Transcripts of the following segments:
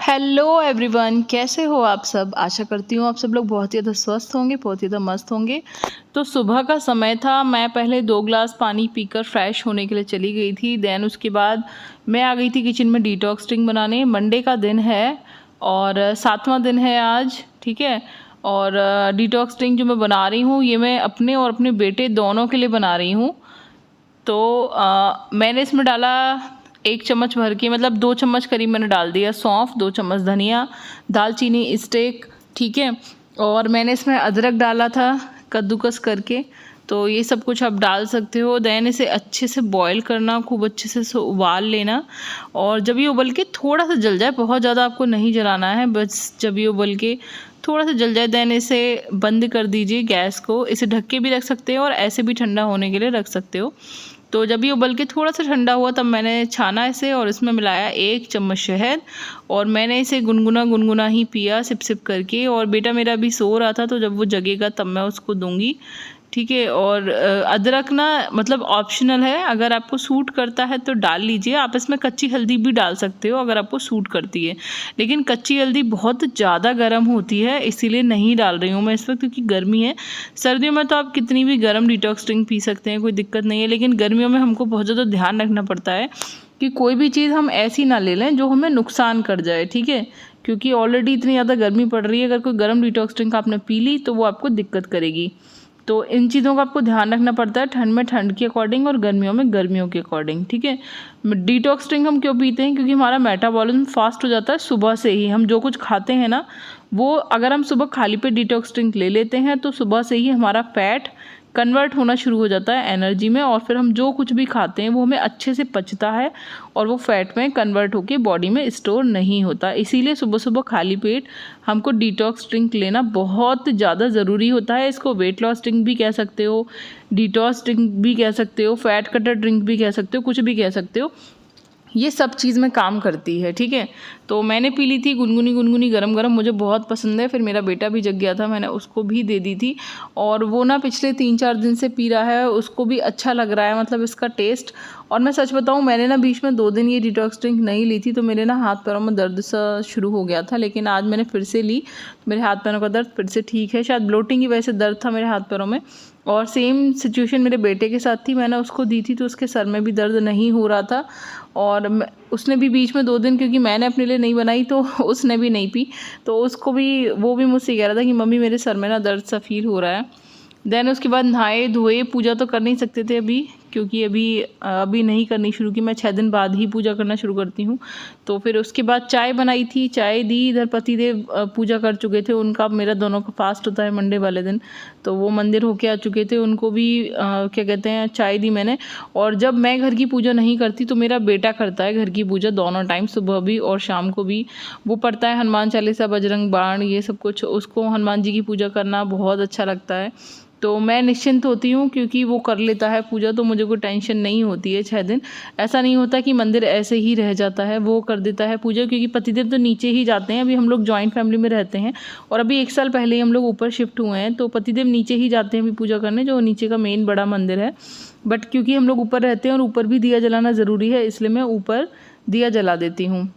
Hello everyone, कैसे हो आप सब। आशा करती हूँ आप सब लोग बहुत ही ज़्यादा स्वस्थ होंगे, बहुत ही ज़्यादा मस्त होंगे। तो सुबह का समय था, मैं पहले 2 ग्लास पानी पीकर फ्रेश होने के लिए चली गई थी। देन उसके बाद मैं आ गई थी किचन में डिटॉक्स ड्रिंक बनाने। मंडे का दिन है और 7वां दिन है आज, ठीक है। और डिटॉक्स ड्रिंक जो मैं बना रही हूँ ये मैं अपने और अपने बेटे दोनों के लिए बना रही हूँ। तो मैंने इसमें डाला 1 चम्मच भर के, मतलब 2 चम्मच करीब मैंने डाल दिया सौंफ, 2 चम्मच धनिया, दालचीनी स्टेक, ठीक है। और मैंने इसमें अदरक डाला था कद्दूकस करके। तो ये सब कुछ आप डाल सकते हो। देन इसे अच्छे से बॉईल करना, खूब अच्छे से इसे उबाल लेना। और जब ये उबल के थोड़ा सा जल जाए, बहुत ज़्यादा आपको नहीं जलाना है, बस जब ये उबल के थोड़ा सा जल जाए देन इसे बंद कर दीजिए गैस को। इसे ढक के भी रख सकते हो और ऐसे भी ठंडा होने के लिए रख सकते हो। तो जब ये उबल के थोड़ा सा ठंडा हुआ तब मैंने छाना इसे और इसमें मिलाया 1 चम्मच शहद। और मैंने इसे गुनगुना ही पिया सिप सिप करके। और बेटा मेरा अभी सो रहा था, तो जब वो जगेगा तब मैं उसको दूंगी, ठीक है। और अदरक ना मतलब ऑप्शनल है, अगर आपको सूट करता है तो डाल लीजिए। आप इसमें कच्ची हल्दी भी डाल सकते हो अगर आपको सूट करती है, लेकिन कच्ची हल्दी बहुत ज़्यादा गर्म होती है, इसीलिए नहीं डाल रही हूँ मैं इस वक्त, क्योंकि गर्मी है। सर्दियों में तो आप कितनी भी गर्म डिटॉक्स ड्रिंक पी सकते हैं, कोई दिक्कत नहीं है। लेकिन गर्मियों में हमको बहुत ज़्यादा ध्यान रखना पड़ता है कि कोई भी चीज़ हम ऐसी ना ले लें जो हमें नुकसान कर जाए, ठीक है। क्योंकि ऑलरेडी इतनी ज़्यादा गर्मी पड़ रही है, अगर कोई गर्म डिटॉक्स ड्रिंक आपने पी ली तो वो आपको दिक्कत करेगी। तो इन चीज़ों का आपको ध्यान रखना पड़ता है, ठंड में ठंड के अकॉर्डिंग और गर्मियों में गर्मियों के अकॉर्डिंग, ठीक है। डिटॉक्स ड्रिंक हम क्यों पीते हैं? क्योंकि हमारा मेटाबॉलिज्म फास्ट हो जाता है सुबह से ही। हम जो कुछ खाते हैं ना, वो अगर हम सुबह खाली पे डिटॉक्स ड्रिंक ले लेते हैं तो सुबह से ही हमारा फैट कन्वर्ट होना शुरू हो जाता है एनर्जी में, और फिर हम जो कुछ भी खाते हैं वो हमें अच्छे से पचता है और वो फैट में कन्वर्ट होकर बॉडी में स्टोर नहीं होता। इसीलिए सुबह सुबह खाली पेट हमको डिटॉक्स ड्रिंक लेना बहुत ज़्यादा ज़रूरी होता है। इसको वेट लॉस ड्रिंक भी कह सकते हो, डिटॉक्स ड्रिंक भी कह सकते हो, फैट कटर ड्रिंक भी कह सकते हो, कुछ भी कह सकते हो। ये सब चीज़ में काम करती है, ठीक है। तो मैंने पी ली थी गुनगुनी गरम गरम, मुझे बहुत पसंद है। फिर मेरा बेटा भी जग गया था, मैंने उसको भी दे दी थी। और वो ना पिछले 3-4 दिन से पी रहा है, उसको भी अच्छा लग रहा है, मतलब इसका टेस्ट। और मैं सच बताऊं, मैंने ना बीच में 2 दिन ये डिटॉक्स ड्रिंक नहीं ली थी तो मेरे ना हाथ पैरों में दर्द सा शुरू हो गया था। लेकिन आज मैंने फिर से ली, मेरे हाथ पैरों का दर्द फिर से ठीक है। शायद ब्लोटिंग की वजह से दर्द था मेरे हाथ पैरों में। और सेम सिचुएशन मेरे बेटे के साथ थी, मैंने उसको दी थी तो उसके सर में भी दर्द नहीं हो रहा था। और उसने भी बीच में 2 दिन, क्योंकि मैंने अपने लिए नहीं बनाई तो उसने भी नहीं पी, तो उसको भी, वो भी मुझसे कह रहा था कि मम्मी मेरे सर में ना दर्द सा फील हो रहा है। देन उसके बाद नहाए धोए, पूजा तो कर नहीं सकते थे अभी, क्योंकि अभी नहीं करनी शुरू की, मैं 6 दिन बाद ही पूजा करना शुरू करती हूँ। तो फिर उसके बाद चाय बनाई थी, चाय दी। इधर पतिदेव पूजा कर चुके थे, उनका मेरा दोनों का फास्ट होता है मंडे वाले दिन, तो वो मंदिर होके आ चुके थे, उनको भी क्या कहते हैं चाय दी मैंने। और जब मैं घर की पूजा नहीं करती तो मेरा बेटा करता है घर की पूजा दोनों टाइम, सुबह भी और शाम को भी। वो पढ़ता है हनुमान चालीसा, बजरंग बाण, ये सब कुछ। उसको हनुमान जी की पूजा करना बहुत अच्छा लगता है, तो मैं निश्चिंत होती हूँ क्योंकि वो कर लेता है पूजा, तो मुझे कोई टेंशन नहीं होती है 6 दिन। ऐसा नहीं होता कि मंदिर ऐसे ही रह जाता है, वो कर देता है पूजा, क्योंकि पतिदेव तो नीचे ही जाते हैं। अभी हम लोग जॉइंट फैमिली में रहते हैं और अभी 1 साल पहले ही हम लोग ऊपर शिफ्ट हुए हैं, तो पतिदेव नीचे ही जाते हैं अभी पूजा करने, जो नीचे का मेन बड़ा मंदिर है। बट क्योंकि हम लोग ऊपर रहते हैं और ऊपर भी दिया जलाना ज़रूरी है, इसलिए मैं ऊपर दिया जला देती हूँ।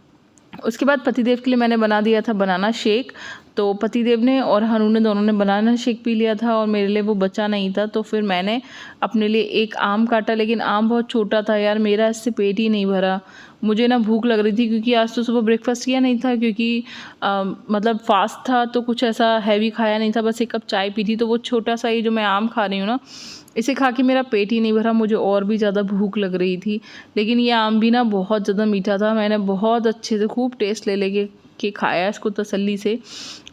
उसके बाद पतिदेव के लिए मैंने बना दिया था बनाना शेक। तो पतिदेव ने और हनु ने दोनों ने बनाना शेक पी लिया था और मेरे लिए वो बचा नहीं था, तो फिर मैंने अपने लिए एक आम काटा, लेकिन आम बहुत छोटा था यार, मेरा इससे पेट ही नहीं भरा। मुझे ना भूख लग रही थी, क्योंकि आज तो सुबह ब्रेकफास्ट किया नहीं था, क्योंकि मतलब फास्ट था, तो कुछ ऐसा हैवी खाया नहीं था, बस 1 कप चाय पी थी। तो वो छोटा सा ये जो मैं आम खा रही हूँ ना, इसे खा के मेरा पेट ही नहीं भरा, मुझे और भी ज़्यादा भूख लग रही थी। लेकिन ये आम भी ना बहुत ज़्यादा मीठा था, मैंने बहुत अच्छे से खूब टेस्ट ले के खाया इसको तसल्ली से।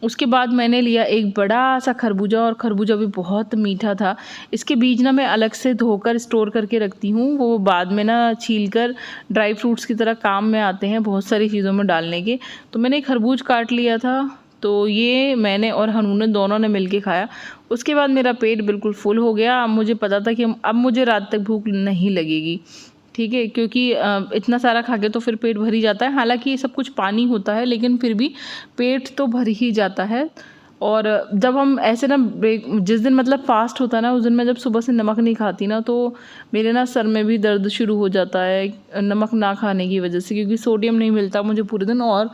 उसके बाद मैंने लिया एक बड़ा सा खरबूजा, और खरबूजा भी बहुत मीठा था। इसके बीज ना मैं अलग से धोकर स्टोर करके रखती हूँ, वो बाद में ना छीलकर ड्राई फ्रूट्स की तरह काम में आते हैं बहुत सारी चीज़ों में डालने के। तो मैंने एक खरबूज काट लिया था, तो ये मैंने और हनु ने दोनों ने मिल के खाया। उसके बाद मेरा पेट बिल्कुल फुल हो गया। अब मुझे पता था कि अब मुझे रात तक भूख नहीं लगेगी, ठीक है, क्योंकि इतना सारा खा के तो फिर पेट भर ही जाता है। हालांकि ये सब कुछ पानी होता है, लेकिन फिर भी पेट तो भर ही जाता है। और जब हम ऐसे ना जिस दिन मतलब फास्ट होता है ना, उस दिन मैं जब सुबह से नमक नहीं खाती ना, तो मेरे ना सर में भी दर्द शुरू हो जाता है नमक ना खाने की वजह से, क्योंकि सोडियम नहीं मिलता मुझे पूरे दिन, और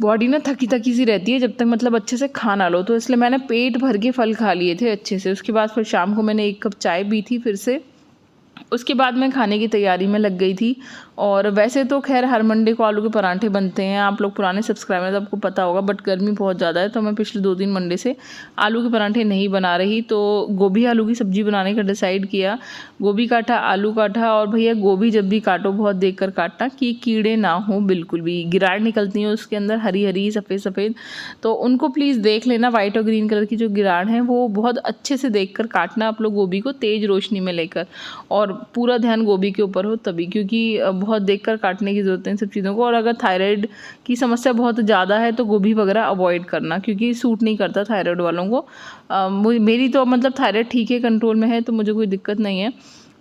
बॉडी ना थकी थकी सी रहती है जब तक मतलब अच्छे से खा ना लो। तो इसलिए मैंने पेट भर के फल खा लिए थे अच्छे से। उसके बाद फिर शाम को मैंने 1 कप चाय पी थी फिर से। उसके बाद मैं खाने की तैयारी में लग गई थी। और वैसे तो खैर हर मंडे को आलू के पराठे बनते हैं, आप लोग पुराने सब्सक्राइबर तो आपको पता होगा, बट गर्मी बहुत ज़्यादा है तो मैं पिछले 2-3 मंडे से आलू के पराठे नहीं बना रही। तो गोभी आलू की सब्ज़ी बनाने का डिसाइड किया। गोभी काटा, आलू काटा, और भैया गोभी जब भी काटो बहुत देख कर काटना कि कीड़े ना हो, बिल्कुल भी गिराड़ निकलती हैं उसके अंदर, हरी हरी सफ़ेद सफ़ेद, तो उनको प्लीज़ देख लेना। वाइट और ग्रीन कलर की जो गिराड़ हैं वो बहुत अच्छे से देख कर काटना आप लोग गोभी को, तेज़ रोशनी में लेकर, और पूरा ध्यान गोभी के ऊपर हो तभी, क्योंकि बहुत देखकर काटने की ज़रूरत है इन सब चीज़ों को। और अगर थायराइड की समस्या बहुत ज़्यादा है तो गोभी वगैरह अवॉइड करना, क्योंकि सूट नहीं करता थायराइड वालों को। मेरी तो मतलब थायराइड ठीक है, कंट्रोल में है, तो मुझे कोई दिक्कत नहीं है,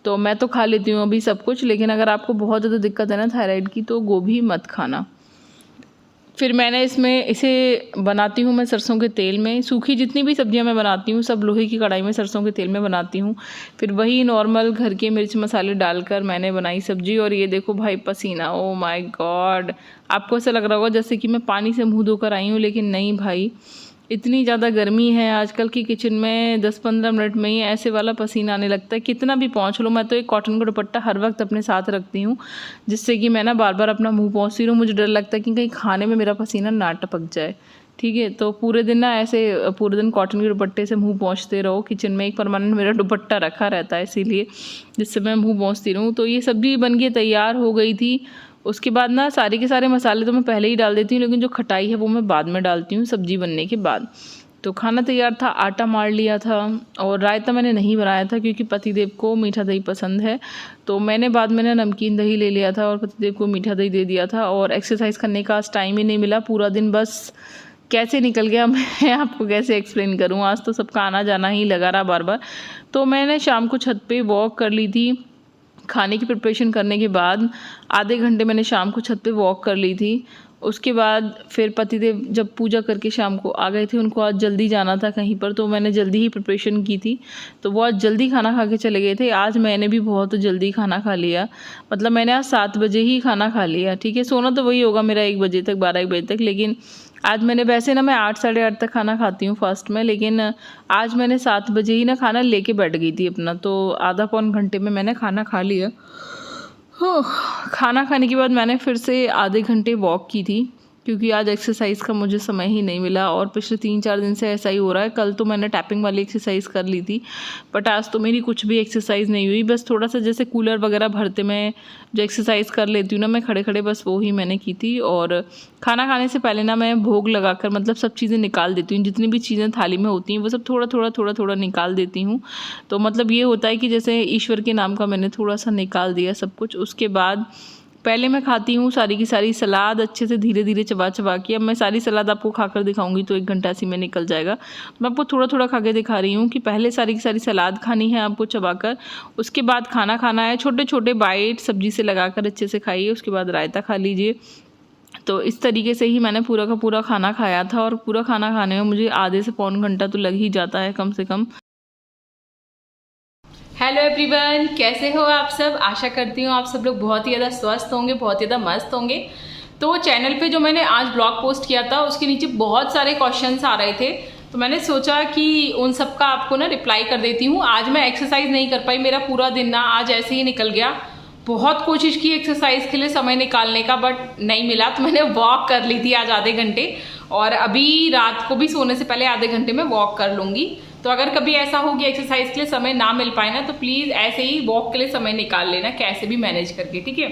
तो मैं तो खा लेती हूँ अभी सब कुछ। लेकिन अगर आपको बहुत ज़्यादा दिक्कत है ना थायराइड की, तो गोभी मत खाना। फिर मैंने इसे बनाती हूँ मैं सरसों के तेल में। सूखी जितनी भी सब्जियाँ मैं बनाती हूँ सब लोहे की कढ़ाई में सरसों के तेल में बनाती हूँ। फिर वही नॉर्मल घर के मिर्च मसाले डालकर मैंने बनाई सब्जी। और ये देखो भाई पसीना, ओ माय गॉड, आपको ऐसा लग रहा होगा जैसे कि मैं पानी से मुँह धोकर आई हूँ, लेकिन नहीं भाई, इतनी ज़्यादा गर्मी है आजकल की किचन में, 10-15 मिनट में ही ऐसे वाला पसीना आने लगता है, कितना भी पोंछ लो। मैं तो एक कॉटन का दुपट्टा हर वक्त अपने साथ रखती हूँ, जिससे कि मैं ना बार बार अपना मुंह पोंछती रहूँ। मुझे डर लगता है कि कहीं खाने में मेरा पसीना ना टपक जाए, ठीक है। तो पूरे दिन ना ऐसे पूरे दिन कॉटन के दुपट्टे से मुँह पोंछते रहो। किचन में एक परमानेंट मेरा दुपट्टा रखा रहता है इसीलिए, जिससे मैं मुँह पोंछती रहूँ। तो ये सब्ज़ी बन के तैयार हो गई थी। उसके बाद ना सारे के सारे मसाले तो मैं पहले ही डाल देती हूँ, लेकिन जो खटाई है वो मैं बाद में डालती हूँ सब्ज़ी बनने के बाद। तो खाना तैयार था, आटा मार लिया था, और रायता मैंने नहीं बनाया था क्योंकि पतिदेव को मीठा दही पसंद है। तो मैंने बाद में ना नमकीन दही ले लिया था और पतिदेव को मीठा दही दे दिया था। और एक्सरसाइज करने का आज टाइम ही नहीं मिला, पूरा दिन बस कैसे निकल गया मैं आपको कैसे एक्सप्लेन करूँ। आज तो सबका आना जाना ही लगा रहा बार बार। तो मैंने शाम को छत पे वॉक कर ली थी। खाने की प्रिपरेशन करने के बाद आधे घंटे मैंने शाम को छत पे वॉक कर ली थी। उसके बाद फिर पतिदेव जब पूजा करके शाम को आ गए थे, उनको आज जल्दी जाना था कहीं पर, तो मैंने जल्दी ही प्रिपरेशन की थी, तो वो आज जल्दी खाना खा के चले गए थे। आज मैंने भी बहुत जल्दी खाना खा लिया, मतलब मैंने आज 7 बजे ही खाना खा लिया, ठीक है। सोना तो वही होगा मेरा 1 बजे तक, 12-1 बजे तक, लेकिन आज मैंने, वैसे ना मैं 8 साढ़े 8 तक खाना खाती हूँ फास्ट में, लेकिन आज मैंने 7 बजे ही ना खाना लेके बैठ गई थी अपना, तो आधा पौन घंटे में मैंने खाना खा लिया। खाना खाने के बाद मैंने फिर से आधे घंटे वॉक की थी, क्योंकि आज एक्सरसाइज का मुझे समय ही नहीं मिला। और पिछले 3-4 दिन से ऐसा ही हो रहा है। कल तो मैंने टैपिंग वाली एक्सरसाइज कर ली थी, बट आज तो मेरी कुछ भी एक्सरसाइज नहीं हुई। बस थोड़ा सा जैसे कूलर वगैरह भरते मैं जो एक्सरसाइज कर लेती हूँ ना मैं खड़े खड़े, बस वो ही मैंने की थी। और खाना खाने से पहले ना मैं भोग लगाकर मतलब सब चीज़ें निकाल देती हूँ, जितनी भी चीज़ें थाली में होती हैं वो सब थोड़ा थोड़ा निकाल देती हूँ। तो मतलब ये होता है कि जैसे ईश्वर के नाम का मैंने थोड़ा सा निकाल दिया सब कुछ। उसके बाद पहले मैं खाती हूँ सारी की सारी सलाद अच्छे से धीरे धीरे चबा चबा के। अब मैं सारी सलाद आपको खाकर दिखाऊंगी तो 1 घंटा ऐसे में निकल जाएगा। मैं आपको थोड़ा थोड़ा खा के दिखा रही हूँ कि पहले सारी की सारी सलाद खानी है आपको चबाकर, उसके बाद खाना खाना है। छोटे छोटे बाइट सब्जी से लगाकर अच्छे से खाइए, उसके बाद रायता खा लीजिए। तो इस तरीके से ही मैंने पूरा का पूरा खाना खाया था, और पूरा खाना खाने में मुझे आधे से पौन घंटा तो लग ही जाता है कम से कम। हेलो एवरीवन, कैसे हो आप सब। आशा करती हूँ आप सब लोग बहुत ही ज़्यादा स्वस्थ होंगे, बहुत ही ज़्यादा मस्त होंगे। तो चैनल पे जो मैंने आज ब्लॉग पोस्ट किया था उसके नीचे बहुत सारे क्वेश्चंस आ रहे थे, तो मैंने सोचा कि उन सब का आपको ना रिप्लाई कर देती हूँ। आज मैं एक्सरसाइज नहीं कर पाई, मेरा पूरा दिन ना आज ऐसे ही निकल गया। बहुत कोशिश की एक्सरसाइज के लिए समय निकालने का, बट नहीं मिला, तो मैंने वॉक कर ली थी आज आधे घंटे, और अभी रात को भी सोने से पहले आधे घंटे में वॉक कर लूँगी। तो अगर कभी ऐसा हो कि एक्सरसाइज के लिए समय ना मिल पाए ना, तो प्लीज़ ऐसे ही वॉक के लिए समय निकाल लेना, कैसे भी मैनेज करके, ठीक है।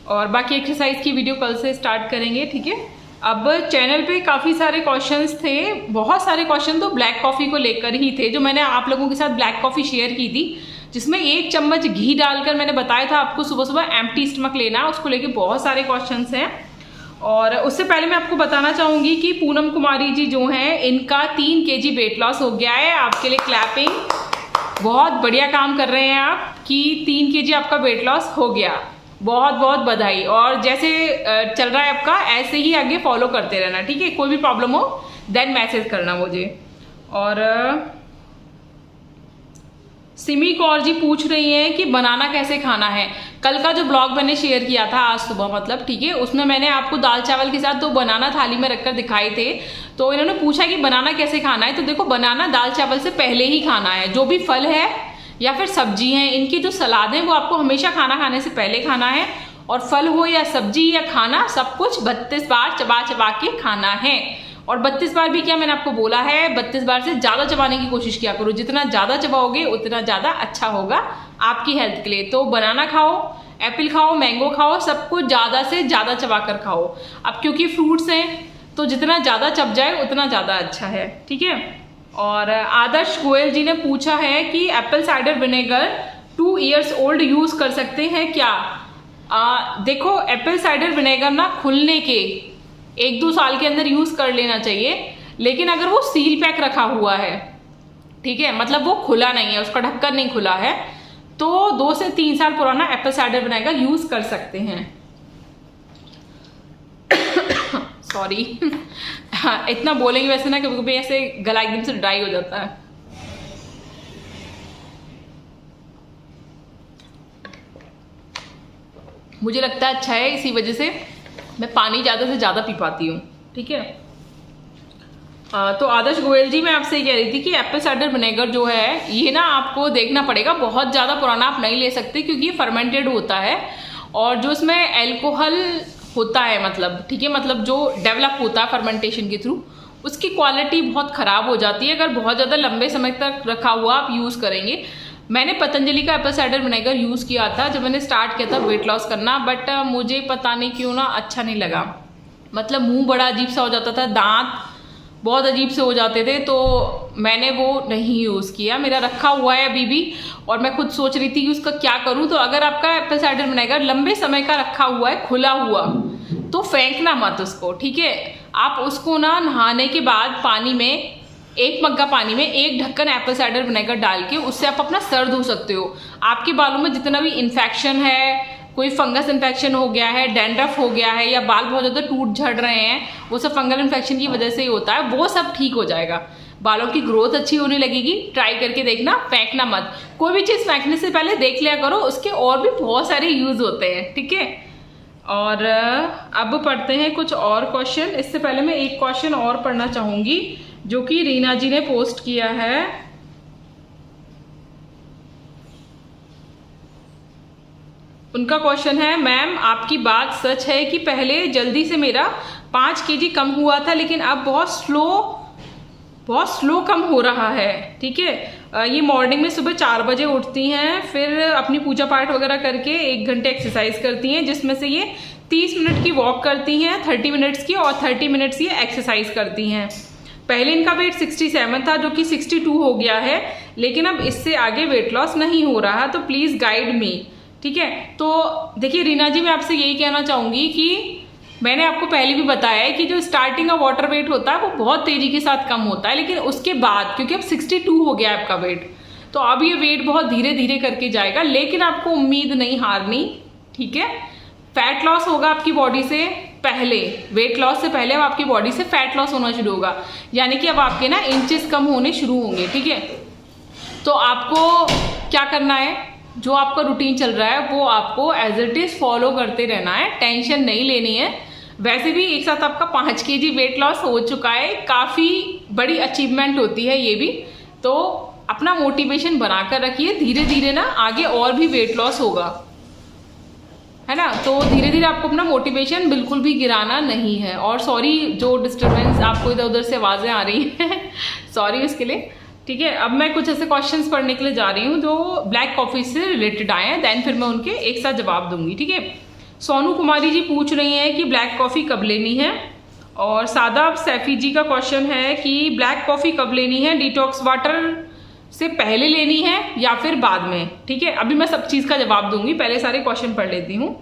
और बाकी एक्सरसाइज की वीडियो कल से स्टार्ट करेंगे, ठीक है। अब चैनल पे काफ़ी सारे क्वेश्चंस थे, बहुत सारे क्वेश्चन तो ब्लैक कॉफ़ी को लेकर ही थे, जो मैंने आप लोगों के साथ ब्लैक कॉफ़ी शेयर की थी, जिसमें 1 चम्मच घी डालकर मैंने बताया था आपको सुबह सुबह एम्प्टी स्टमक लेना। उसको लेके बहुत सारे क्वेश्चंस हैं। और उससे पहले मैं आपको बताना चाहूँगी कि पूनम कुमारी जी जो हैं, इनका 3 kg वेट लॉस हो गया है। आपके लिए क्लैपिंग, बहुत बढ़िया काम कर रहे हैं आप कि 3 kg आपका वेट लॉस हो गया, बहुत बहुत बधाई। और जैसे चल रहा है आपका, ऐसे ही आगे फॉलो करते रहना, ठीक है। कोई भी प्रॉब्लम हो देन मैसेज करना मुझे। और सिमी कौर जी पूछ रही हैं कि बनाना कैसे खाना है। कल का जो ब्लॉग मैंने शेयर किया था आज सुबह, मतलब ठीक है, उसमें मैंने आपको दाल चावल के साथ 2 बनाना थाली में रखकर दिखाए थे। तो इन्होंने पूछा कि बनाना कैसे खाना है। तो देखो, बनाना दाल चावल से पहले ही खाना है। जो भी फल है या फिर सब्जी है, इनकी जो सलाद है वो आपको हमेशा खाना खाने से पहले खाना है। और फल हो या सब्जी या खाना, सब कुछ 32 बार चबा चबा के खाना है। और 32 बार भी क्या, मैंने आपको बोला है 32 बार से ज़्यादा चबाने की कोशिश किया करो। जितना ज़्यादा चबाओगे उतना ज़्यादा अच्छा होगा आपकी हेल्थ के लिए। तो बनाना खाओ, एप्पल खाओ, मैंगो खाओ, सब कुछ ज़्यादा से ज़्यादा चबा कर खाओ। अब क्योंकि फ्रूट्स हैं तो जितना ज़्यादा चब जाए उतना ज़्यादा अच्छा है, ठीक है। और आदर्श गोयल जी ने पूछा है कि Apple cider vinegar 2 years old use कर सकते हैं क्या। देखो, एप्पल साइडर विनेगर ना खुलने के 1-2 साल के अंदर यूज़ कर लेना चाहिए। लेकिन अगर वो सील पैक रखा हुआ है, ठीक है, मतलब वो खुला नहीं है, उसका ढक्कन नहीं खुला है, तो 2 से 3 साल पुराना एप्पल साइडर विनेगर यूज़ कर सकते हैं। सॉरी इतना बोलेंगे वैसे ना, कभी कभी ऐसे गला एकदम से ड्राई हो जाता है। मुझे लगता है अच्छा है, इसी वजह से मैं पानी ज़्यादा से ज़्यादा पी पाती हूँ, ठीक है। तो आदर्श गोयल जी, मैं आपसे ये कह रही थी कि एप्पल साइडर विनेगर जो है ये ना आपको देखना पड़ेगा, बहुत ज़्यादा पुराना आप नहीं ले सकते क्योंकि ये फर्मेंटेड होता है। और जो इसमें एल्कोहल होता है, मतलब ठीक है, मतलब जो डेवलप होता है फर्मेंटेशन के थ्रू, उसकी क्वालिटी बहुत ख़राब हो जाती है अगर बहुत ज़्यादा लंबे समय तक रखा हुआ आप यूज़ करेंगे। मैंने पतंजलि का एप्पल साइडर विनेगर यूज़ किया था जब मैंने स्टार्ट किया था वेट लॉस करना, बट मुझे पता नहीं क्यों ना अच्छा नहीं लगा। मतलब मुंह बड़ा अजीब सा हो जाता था, दांत बहुत अजीब से हो जाते थे, तो मैंने वो नहीं यूज़ किया। मेरा रखा हुआ है अभी भी, और मैं खुद सोच रही थी कि उसका क्या करूँ। तो अगर आपका एप्पल साइडर विनेगर लंबे समय का रखा हुआ है खुला हुआ, तो फेंकना मत उसको, ठीक है। आप उसको ना नहाने के बाद पानी में, 1 मग्गा पानी में 1 ढक्कन एप्पल साइडर विनेगर डाल के उससे आप अपना सर धो सकते हो। आपके बालों में जितना भी इन्फेक्शन है, कोई फंगस इन्फेक्शन हो गया है, डैंड्रफ हो गया है, या बाल बहुत ज़्यादा टूट झड़ रहे हैं, वो सब फंगल इन्फेक्शन की वजह से ही होता है, वो सब ठीक हो जाएगा। बालों की ग्रोथ अच्छी होने लगेगी। ट्राई करके देखना, फेंकना मत। कोई भी चीज़ फेंकने से पहले देख लिया करो, उसके और भी बहुत सारे यूज़ होते हैं, ठीक है। और अब पढ़ते हैं कुछ और क्वेश्चन। इससे पहले मैं एक क्वेश्चन और पढ़ना चाहूँगी जो कि रीना जी ने पोस्ट किया है। उनका क्वेश्चन है, मैम आपकी बात सच है कि पहले जल्दी से मेरा 5 kg कम हुआ था, लेकिन अब बहुत स्लो कम हो रहा है, ठीक है। ये मॉर्निंग में सुबह 4 बजे उठती हैं, फिर अपनी पूजा पाठ वगैरह करके 1 घंटे एक्सरसाइज करती हैं, जिसमें से ये 30 मिनट की वॉक करती हैं, 30 मिनट्स की, और 30 मिनट्स ये एक्सरसाइज करती हैं। पहले इनका वेट 67 था जो कि 62 हो गया है, लेकिन अब इससे आगे वेट लॉस नहीं हो रहा, तो प्लीज़ गाइड मी, ठीक है। तो देखिए रीना जी, मैं आपसे यही कहना चाहूँगी कि मैंने आपको पहले भी बताया है कि जो स्टार्टिंग का वाटर वेट होता है वो बहुत तेज़ी के साथ कम होता है, लेकिन उसके बाद क्योंकि अब 62 हो गया है आपका वेट, तो अब ये वेट बहुत धीरे धीरे करके जाएगा, लेकिन आपको उम्मीद नहीं हारनी, ठीक है। फैट लॉस होगा आपकी बॉडी से पहले, वेट लॉस से पहले अब आपकी बॉडी से फैट लॉस होना शुरू होगा, यानी कि अब आपके ना इंचेस कम होने शुरू होंगे, ठीक है। तो आपको क्या करना है, जो आपका रूटीन चल रहा है वो आपको एज इट इज़ फॉलो करते रहना है, टेंशन नहीं लेनी है। वैसे भी एक साथ आपका 5 kg वेट लॉस हो चुका है, काफ़ी बड़ी अचीवमेंट होती है ये भी। तो अपना मोटिवेशन बनाकर रखिए, धीरे धीरे ना आगे और भी वेट लॉस होगा, है ना। तो धीरे धीरे आपको अपना मोटिवेशन बिल्कुल भी गिराना नहीं है। और सॉरी जो डिस्टर्बेंस आपको इधर उधर से आवाज़ें आ रही हैं सॉरी उसके लिए, ठीक है। अब मैं कुछ ऐसे क्वेश्चंस पढ़ने के लिए जा रही हूँ जो ब्लैक कॉफ़ी से रिलेटेड आए हैं, देन फिर मैं उनके एक साथ जवाब दूंगी, ठीक है। सोनू कुमारी जी पूछ रही हैं कि ब्लैक कॉफ़ी कब लेनी है, और सादाब सैफी जी का क्वेश्चन है कि ब्लैक कॉफ़ी कब लेनी है, डिटॉक्स वाटर से पहले लेनी है या फिर बाद में, ठीक है। अभी मैं सब चीज़ का जवाब दूंगी, पहले सारे क्वेश्चन पढ़ लेती हूँ।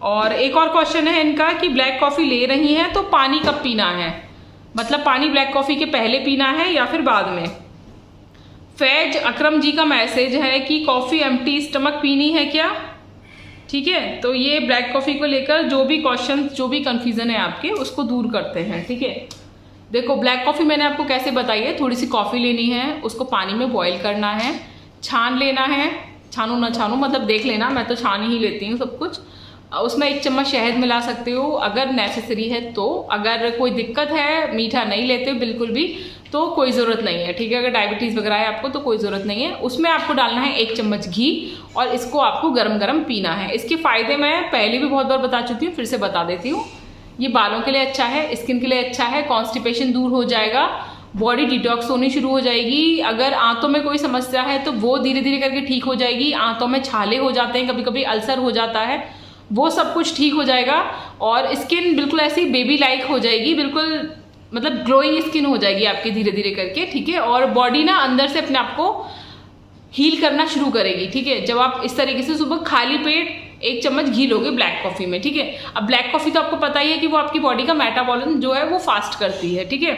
और एक और क्वेश्चन है इनका कि ब्लैक कॉफ़ी ले रही हैं तो पानी कब पीना है, मतलब पानी ब्लैक कॉफ़ी के पहले पीना है या फिर बाद में। फैज अकरम जी का मैसेज है कि कॉफ़ी एम्प्टी स्टमक पीनी है क्या, ठीक है। तो ये ब्लैक कॉफ़ी को लेकर जो भी क्वेश्चन, जो भी कन्फ्यूज़न है आपके, उसको दूर करते हैं, ठीक है। देखो ब्लैक कॉफ़ी मैंने आपको कैसे बताई है, थोड़ी सी कॉफ़ी लेनी है, उसको पानी में बॉईल करना है, छान लेना है, छानू ना छानू मतलब देख लेना, मैं तो छान ही लेती हूँ सब कुछ। उसमें 1 चम्मच शहद मिला सकते हो अगर नेसेसरी है तो, अगर कोई दिक्कत है मीठा नहीं लेते बिल्कुल भी तो कोई ज़रूरत नहीं है, ठीक है। अगर डायबिटीज़ वगैरह है आपको तो कोई ज़रूरत नहीं है। उसमें आपको डालना है 1 चम्मच घी और इसको आपको गरम गरम पीना है। इसके फ़ायदे मैं पहले भी बहुत बार बता चुकी हूँ, फिर से बता देती हूँ। ये बालों के लिए अच्छा है, स्किन के लिए अच्छा है, कॉन्स्टिपेशन दूर हो जाएगा, बॉडी डिटॉक्स होनी शुरू हो जाएगी। अगर आंतों में कोई समस्या है तो वो धीरे धीरे करके ठीक हो जाएगी। आंतों में छाले हो जाते हैं, कभी कभी अल्सर हो जाता है, वो सब कुछ ठीक हो जाएगा और स्किन बिल्कुल ऐसी बेबी लाइक हो जाएगी, बिल्कुल मतलब ग्लोइंग स्किन हो जाएगी आपकी धीरे धीरे करके, ठीक है। और बॉडी ना अंदर से अपने आप को हील करना शुरू करेगी, ठीक है। जब आप इस तरीके से सुबह खाली पेट 1 चम्मच घी लोगे ब्लैक कॉफ़ी में, ठीक है। अब ब्लैक कॉफ़ी तो आपको पता ही है कि वो आपकी बॉडी का मेटाबॉलिज्म जो है वो फास्ट करती है, ठीक है।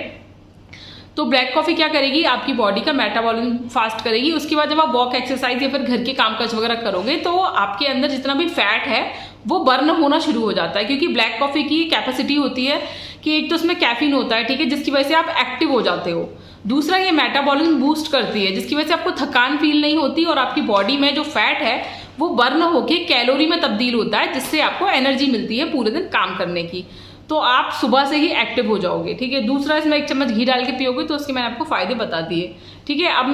तो ब्लैक कॉफ़ी क्या करेगी, आपकी बॉडी का मेटाबॉलिज्म फास्ट करेगी। उसके बाद जब आप वॉक, एक्सरसाइज या फिर घर के कामकाज वगैरह करोगे तो आपके अंदर जितना भी फैट है वो बर्न होना शुरू हो जाता है, क्योंकि ब्लैक कॉफ़ी की कैपेसिटी होती है कि एक तो उसमें कैफीन होता है, ठीक है, जिसकी वजह से आप एक्टिव हो जाते हो। दूसरा ये मेटाबॉलिज्म बूस्ट करती है, जिसकी वजह से आपको थकान फील नहीं होती और आपकी बॉडी में जो फैट है वो बर्न होके कैलोरी में तब्दील होता है, जिससे आपको एनर्जी मिलती है पूरे दिन काम करने की। तो आप सुबह से ही एक्टिव हो जाओगे, ठीक है। दूसरा, इसमें 1 चम्मच घी डाल के पियोगे तो उसके मैंने आपको फ़ायदे बता दिए, ठीक है। अब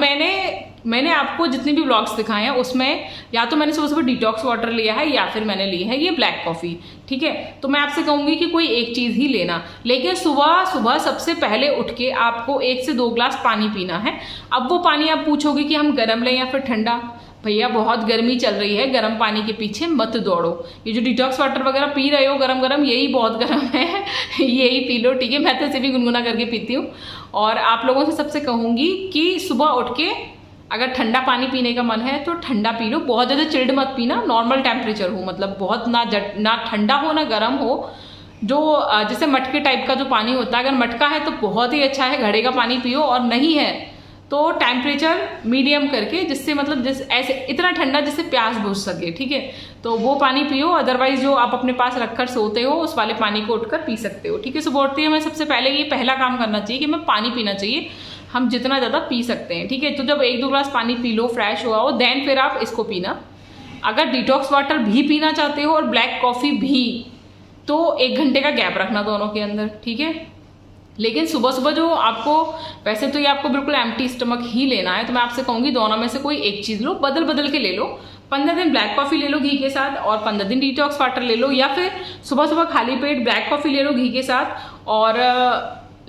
मैंने आपको जितने भी व्लॉग्स दिखाए हैं उसमें या तो मैंने सुबह सुबह डिटॉक्स वाटर लिया है या फिर मैंने ली है ये ब्लैक कॉफ़ी, ठीक है। तो मैं आपसे कहूँगी कि कोई एक चीज़ ही लेना, लेकिन सुबह सुबह सबसे पहले उठ के आपको 1 से 2 ग्लास पानी पीना है। अब वो पानी आप पूछोगे कि हम गर्म लें या फिर ठंडा, भैया बहुत गर्मी चल रही है, गर्म पानी के पीछे मत दौड़ो। ये जो डिटॉक्स वाटर वगैरह पी रहे हो गरम गरम, यही बहुत गर्म है यही पी लो, ठीक है। मैं तो इसे भी गुनगुना करके पीती हूँ। और आप लोगों से सबसे कहूँगी कि सुबह उठ के अगर ठंडा पानी पीने का मन है तो ठंडा पी लो, बहुत ज़्यादा चिल्ड मत पीना, नॉर्मल टेम्परेचर हो, मतलब बहुत ना ठंडा हो ना गर्म हो। जो जैसे मटके टाइप का जो पानी होता है, अगर मटका है तो बहुत ही अच्छा है, घड़े का पानी पियो, और नहीं है तो टेम्परेचर मीडियम करके, जिससे मतलब जैसे ऐसे इतना ठंडा जिससे प्यास बुझ सके, ठीक है, तो वो पानी पियो। अदरवाइज जो आप अपने पास रखकर सोते हो उस वाले पानी को उठकर पी सकते हो, ठीक है। सुबह उठते ही हमें सबसे पहले ये पहला काम करना चाहिए कि हमें पानी पीना चाहिए, हम जितना ज़्यादा पी सकते हैं, ठीक है। तो जब 1-2 ग्लास पानी पी लो, फ्रेश हुआ हो, देन फिर आप इसको पीना। अगर डिटॉक्स वाटर भी पीना चाहते हो और ब्लैक कॉफ़ी भी, तो 1 घंटे का गैप रखना दोनों के अंदर, ठीक है। लेकिन सुबह सुबह जो आपको, वैसे तो ये आपको बिल्कुल एम्प्टी स्टमक ही लेना है, तो मैं आपसे कहूँगी दोनों में से कोई एक चीज़ लो, बदल बदल के ले लो। 15 दिन ब्लैक कॉफ़ी ले लो घी के साथ और 15 दिन डिटॉक्स वाटर ले लो, या फिर सुबह सुबह खाली पेट ब्लैक कॉफ़ी ले लो घी के साथ और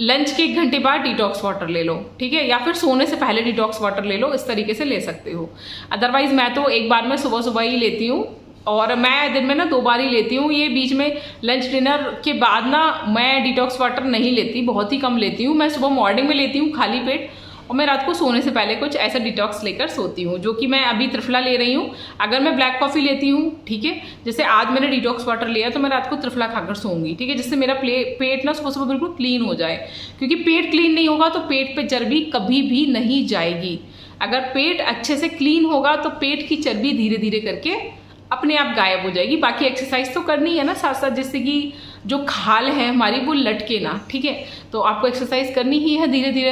लंच के 1 घंटे बाद डिटॉक्स वाटर ले लो, ठीक है। या फिर सोने से पहले डिटॉक्स वाटर ले लो, इस तरीके से ले सकते हो। अदरवाइज मैं तो एक बार में सुबह सुबह ही लेती हूँ और मैं दिन में ना 2 बार ही लेती हूँ। ये बीच में लंच डिनर के बाद ना मैं डिटॉक्स वाटर नहीं लेती, बहुत ही कम लेती हूँ। मैं सुबह मॉर्निंग में लेती हूँ खाली पेट, और मैं रात को सोने से पहले कुछ ऐसा डिटॉक्स लेकर सोती हूँ, जो कि मैं अभी त्रिफला ले रही हूँ। अगर मैं ब्लैक कॉफ़ी लेती हूँ, ठीक है, जैसे आज मैंने डिटॉक्स वाटर लिया तो मैं रात को त्रिफला खाकर सोऊंगी, ठीक है, जिससे मेरा पेट ना सुबह सुबह बिल्कुल क्लीन हो जाए, क्योंकि पेट क्लीन नहीं होगा तो पेट पे चर्बी कभी भी नहीं जाएगी। अगर पेट अच्छे से क्लीन होगा तो पेट की चर्बी धीरे धीरे करके अपने आप गायब हो जाएगी। बाकी एक्सरसाइज तो करनी है ना साथ साथ, जिससे कि जो खाल है हमारी वो लटके ना, ठीक है, तो आपको एक्सरसाइज करनी ही है धीरे धीरे।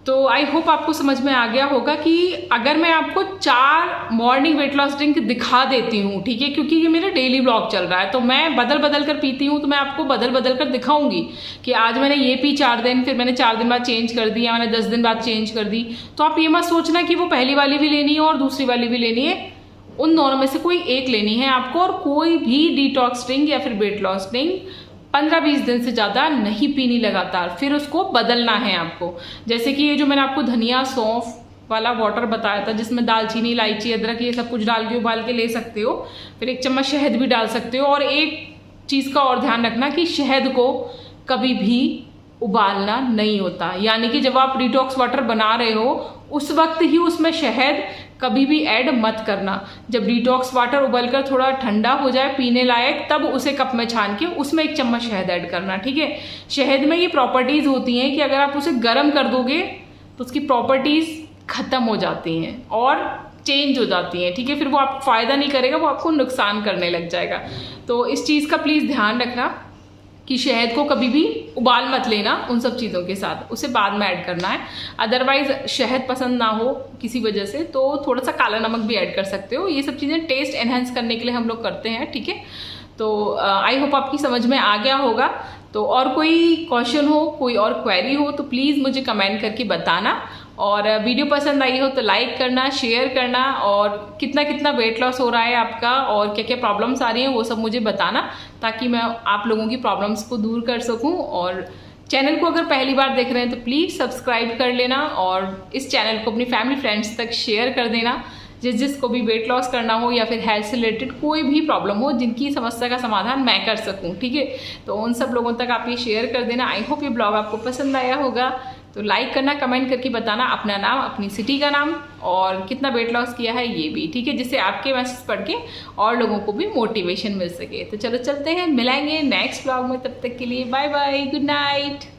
तो आई होप आपको समझ में आ गया होगा कि अगर मैं आपको 4 मॉर्निंग वेट लॉस ड्रिंक दिखा देती हूँ, ठीक है, क्योंकि ये मेरा डेली ब्लॉग चल रहा है तो मैं बदल बदल कर पीती हूँ, तो मैं आपको बदल बदल कर दिखाऊंगी कि आज मैंने ये पी 4 दिन, फिर मैंने 4 दिन बाद चेंज कर दी, या मैंने 10 दिन बाद चेंज कर दी। तो आप ये मत सोचना कि वो पहली वाली भी लेनी है और दूसरी वाली भी लेनी है, उन दोनों में से कोई एक लेनी है आपको। और कोई भी डिटॉक्स ड्रिंक या फिर वेट लॉस ड्रिंक 15-20 दिन से ज़्यादा नहीं पीनी लगातार, फिर उसको बदलना है आपको। जैसे कि ये जो मैंने आपको धनिया सौंफ वाला वाटर बताया था, जिसमें दालचीनी, इलायची, अदरक ये सब कुछ डाल के उबाल के ले सकते हो, फिर 1 चम्मच शहद भी डाल सकते हो। और एक चीज़ का और ध्यान रखना कि शहद को कभी भी उबालना नहीं होता, यानी कि जब आप डिटॉक्स वाटर बना रहे हो उस वक्त ही उसमें शहद कभी भी ऐड मत करना। जब डिटॉक्स वाटर उबलकर थोड़ा ठंडा हो जाए पीने लायक, तब उसे कप में छान के उसमें 1 चम्मच शहद ऐड करना, ठीक है। शहद में ये प्रॉपर्टीज़ होती हैं कि अगर आप उसे गर्म कर दोगे तो उसकी प्रॉपर्टीज़ ख़त्म हो जाती हैं और चेंज हो जाती हैं, ठीक है, फिर वो आपको फ़ायदा नहीं करेगा, वो आपको नुकसान करने लग जाएगा। तो इस चीज़ का प्लीज़ ध्यान रखना कि शहद को कभी भी उबाल मत लेना उन सब चीज़ों के साथ, उसे बाद में ऐड करना है। अदरवाइज़ शहद पसंद ना हो किसी वजह से तो थोड़ा सा काला नमक भी ऐड कर सकते हो। ये सब चीज़ें टेस्ट एनहेंस करने के लिए हम लोग करते हैं, ठीक है। तो आई होप आपकी समझ में आ गया होगा। तो और कोई क्वेश्चन हो, कोई और क्वेरी हो तो प्लीज़ मुझे कमेंट करके बताना। और वीडियो पसंद आई हो तो लाइक करना, शेयर करना, और कितना कितना वेट लॉस हो रहा है आपका और क्या क्या प्रॉब्लम्स आ रही हैं वो सब मुझे बताना, ताकि मैं आप लोगों की प्रॉब्लम्स को दूर कर सकूं। और चैनल को अगर पहली बार देख रहे हैं तो प्लीज़ सब्सक्राइब कर लेना और इस चैनल को अपनी फैमिली फ्रेंड्स तक शेयर कर देना, जिसको भी वेट लॉस करना हो या फिर हेल्थ से रिलेटेड कोई भी प्रॉब्लम हो जिनकी समस्या का समाधान मैं कर सकूं, ठीक है। तो उन सब लोगों तक आप ये शेयर कर देना। आई होप ये ब्लॉग आपको पसंद आया होगा। तो लाइक करना, कमेंट करके बताना अपना नाम, अपनी सिटी का नाम और कितना वेट लॉस किया है ये भी, ठीक है, जिससे आपके मैसेज पढ़ के और लोगों को भी मोटिवेशन मिल सके। तो चलो चलते हैं, मिलेंगे नेक्स्ट ब्लॉग में, तब तक के लिए बाय बाय, गुड नाइट।